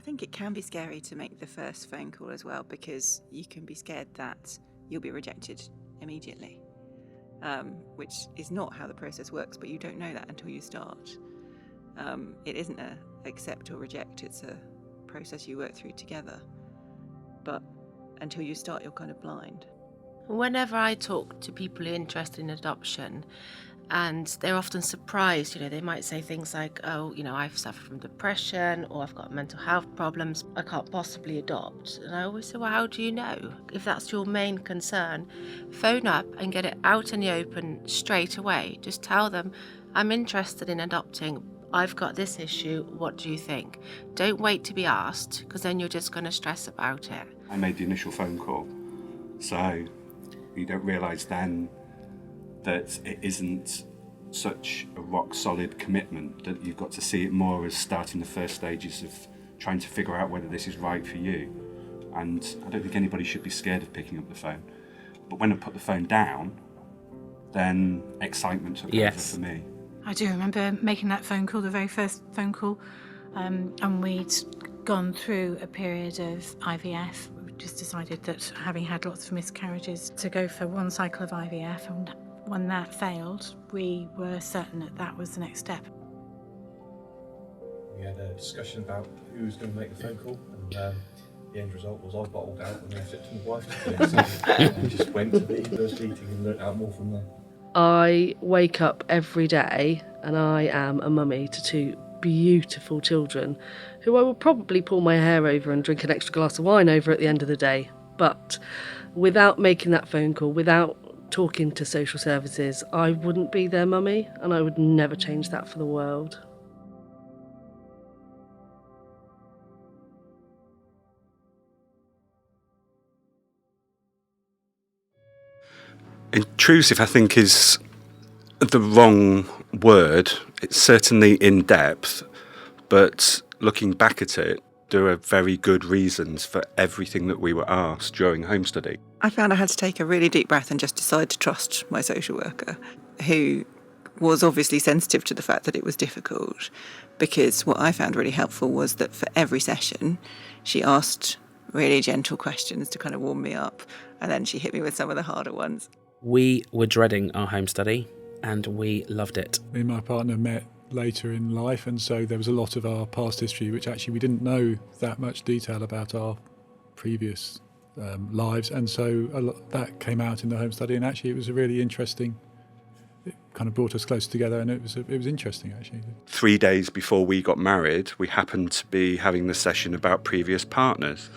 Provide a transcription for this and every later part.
think it can be scary to make the first phone call as well, because you can be scared that you'll be rejected immediately, which is not how the process works, but you don't know that until you start. It isn't a accept or reject, it's a process you work through together. But until you start, you're kind of blind. Whenever I talk to people who are interested in adoption, and they're often surprised, they might say things like, oh, I've suffered from depression, or I've got mental health problems, I can't possibly adopt. And I always say, well, how do you know? If that's your main concern, phone up and get it out in the open straight away. Just tell them, I'm interested in adopting, I've got this issue, what do you think? Don't wait to be asked, because then you're just going to stress about it. I made the initial phone call, so you don't realise then that it isn't such a rock solid commitment, that you've got to see it more as starting the first stages of trying to figure out whether this is right for you. And I don't think anybody should be scared of picking up the phone. But when I put the phone down, then excitement took over for me. I do remember making that phone call, the very first phone call, and we'd gone through a period of IVF. We just decided that, having had lots of miscarriages, to go for one cycle of IVF, and when that failed, we were certain that that was the next step. We had a discussion about who was going to make the phone call, and the end result was I bottled out and left it to my wife to do it. So I just went to the university eating and learnt out more from there. I wake up every day and I am a mummy to two beautiful children who I will probably pull my hair over and drink an extra glass of wine over at the end of the day. But without making that phone call, without talking to social services, I wouldn't be their mummy, and I would never change that for the world. Intrusive, I think, is the wrong word. It's certainly in depth, but looking back at it, there are very good reasons for everything that we were asked during home study. I found I had to take a really deep breath and just decide to trust my social worker, who was obviously sensitive to the fact that it was difficult, because what I found really helpful was that for every session, she asked really gentle questions to kind of warm me up, and then she hit me with some of the harder ones. We were dreading our home study, and we loved it. Me and my partner met later in life, and so there was a lot of our past history which actually we didn't know that much detail about our previous lives, and so that came out in the home study, and actually it was a really interesting, it kind of brought us closer together, and it was interesting actually. 3 days before we got married, we happened to be having the session about previous partners.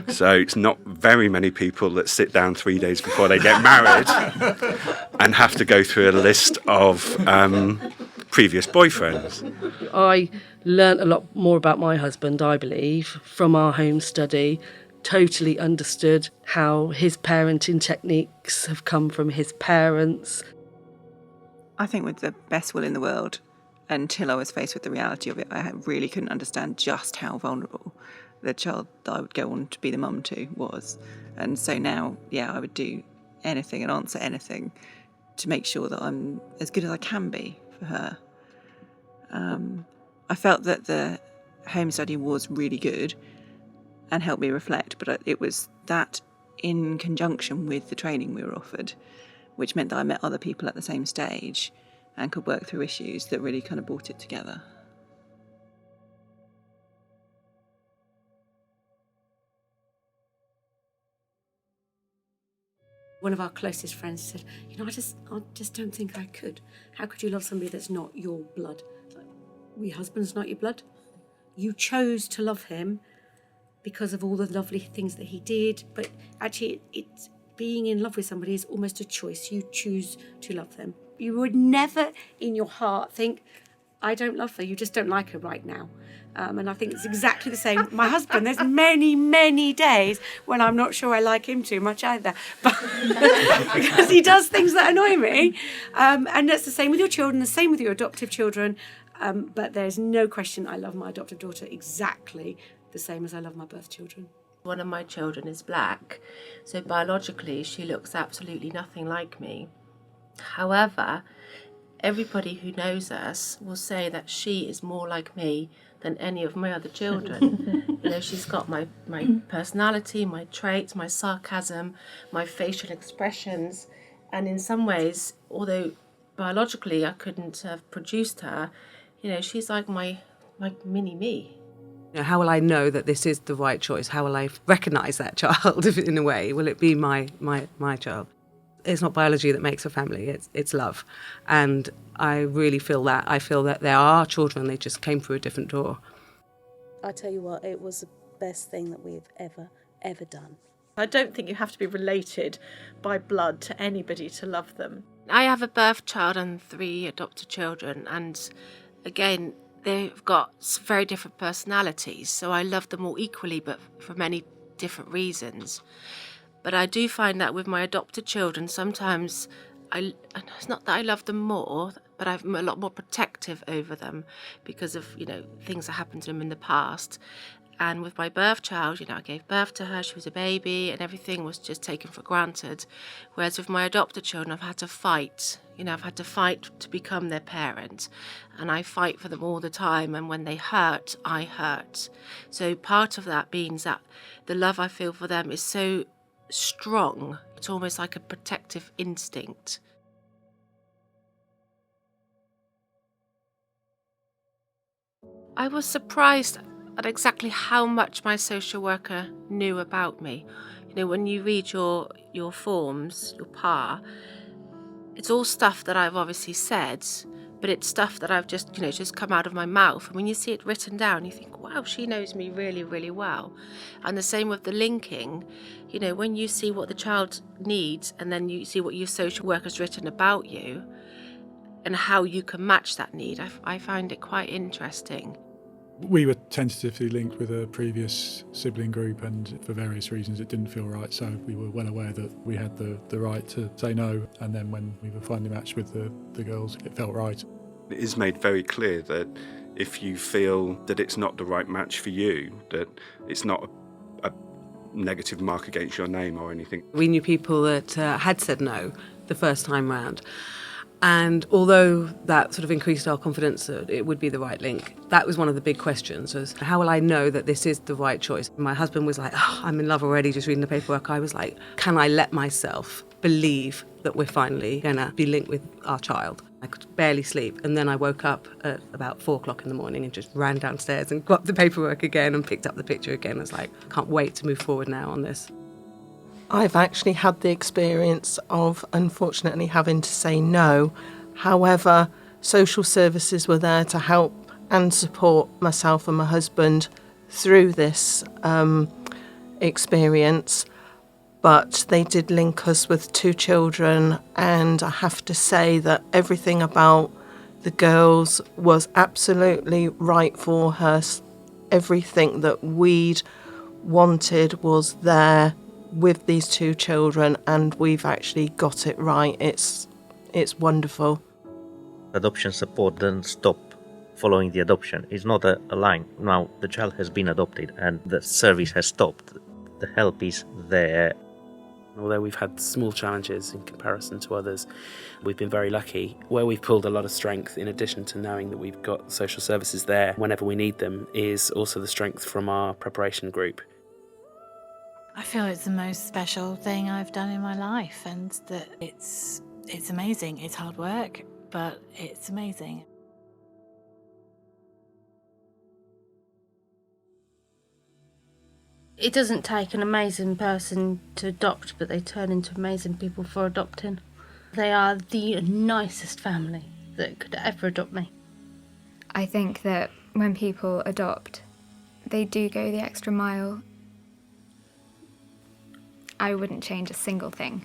So it's not very many people that sit down 3 days before they get married and have to go through a list of previous boyfriends. I learnt a lot more about my husband, I believe, from our home study. Totally understood how his parenting techniques have come from his parents. I think with the best will in the world, until I was faced with the reality of it, I really couldn't understand just how vulnerable the child that I would go on to be the mum to was. And so now, I would do anything and answer anything to make sure that I'm as good as I can be for her. I felt that the home study was really good and helped me reflect, but it was that in conjunction with the training we were offered, which meant that I met other people at the same stage and could work through issues, that really kind of brought it together. One of our closest friends said, I just don't think I could. How could you love somebody that's not your blood? Your husband's not your blood. You chose to love him because of all the lovely things that he did, but actually it's being in love with somebody is almost a choice. You choose to love them. You would never in your heart think, I don't love her, you just don't like her right now. And I think it's exactly the same. My husband, there's many, many days when I'm not sure I like him too much either. But because he does things that annoy me. And that's the same with your children, the same with your adoptive children. But there's no question I love my adoptive daughter exactly the same as I love my birth children. One of my children is black, so biologically she looks absolutely nothing like me. However, everybody who knows us will say that she is more like me than any of my other children. You know, she's got my personality, my traits, my sarcasm, my facial expressions, and in some ways, although biologically I couldn't have produced her, you know, she's like my mini me. You know, how will I know that this is the right choice? How will I recognise that child in a way? Will it be my child? It's not biology that makes a family, it's love. And I really feel that. I feel that there are children, they just came through a different door. I tell you what, it was the best thing that we've ever done. I don't think you have to be related by blood to anybody to love them. I have a birth child and 3 adopted children, and again, they've got very different personalities, so I love them all equally, but for many different reasons. But I do find that with my adopted children, sometimes it's not that I love them more, but I'm a lot more protective over them because of, you know, things that happened to them in the past. And with my birth child, you know, I gave birth to her, she was a baby, and everything was just taken for granted. Whereas with my adopted children, I've had to fight. You know, I've had to fight to become their parent. And I fight for them all the time, and when they hurt, I hurt. So part of that means that the love I feel for them is so strong. It's almost like a protective instinct. I was surprised at exactly how much my social worker knew about me. You know, when you read your forms, your PAR, it's all stuff that I've obviously said, but it's stuff that I've just come out of my mouth. And when you see it written down, you think, wow, she knows me really, really well. And the same with the linking. You know, when you see what the child needs and then you see what your social worker's written about you and how you can match that need, I find it quite interesting. We were tentatively linked with a previous sibling group, and for various reasons it didn't feel right, so we were well aware that we had the right to say no, and then when we were finally matched with the girls, it felt right. It is made very clear that if you feel that it's not the right match for you, that it's not a negative mark against your name or anything. We knew people that had said no the first time round. And although that sort of increased our confidence that it would be the right link, that was one of the big questions, was how will I know that this is the right choice? My husband was like, oh, I'm in love already, just reading the paperwork. I was like, can I let myself believe that we're finally going to be linked with our child? I could barely sleep. And then I woke up at about 4 o'clock in the morning and just ran downstairs and got the paperwork again and picked up the picture again. I was like, can't wait to move forward now on this. I've actually had the experience of, unfortunately, having to say no. However, social services were there to help and support myself and my husband through this experience. But they did link us with 2 children, and I have to say that everything about the girls was absolutely right for her. Everything that we'd wanted was there with these 2 children, and we've actually got it right. It's wonderful. Adoption support doesn't stop following the adoption. It's not a line. Now the child has been adopted and the service has stopped. The help is there. Although we've had small challenges in comparison to others, we've been very lucky. Where we've pulled a lot of strength, in addition to knowing that we've got social services there whenever we need them, is also the strength from our preparation group. I feel it's the most special thing I've done in my life, and that it's amazing. It's hard work, but it's amazing. It doesn't take an amazing person to adopt, but they turn into amazing people for adopting. They are the nicest family that could ever adopt me. I think that when people adopt, they do go the extra mile. I wouldn't change a single thing.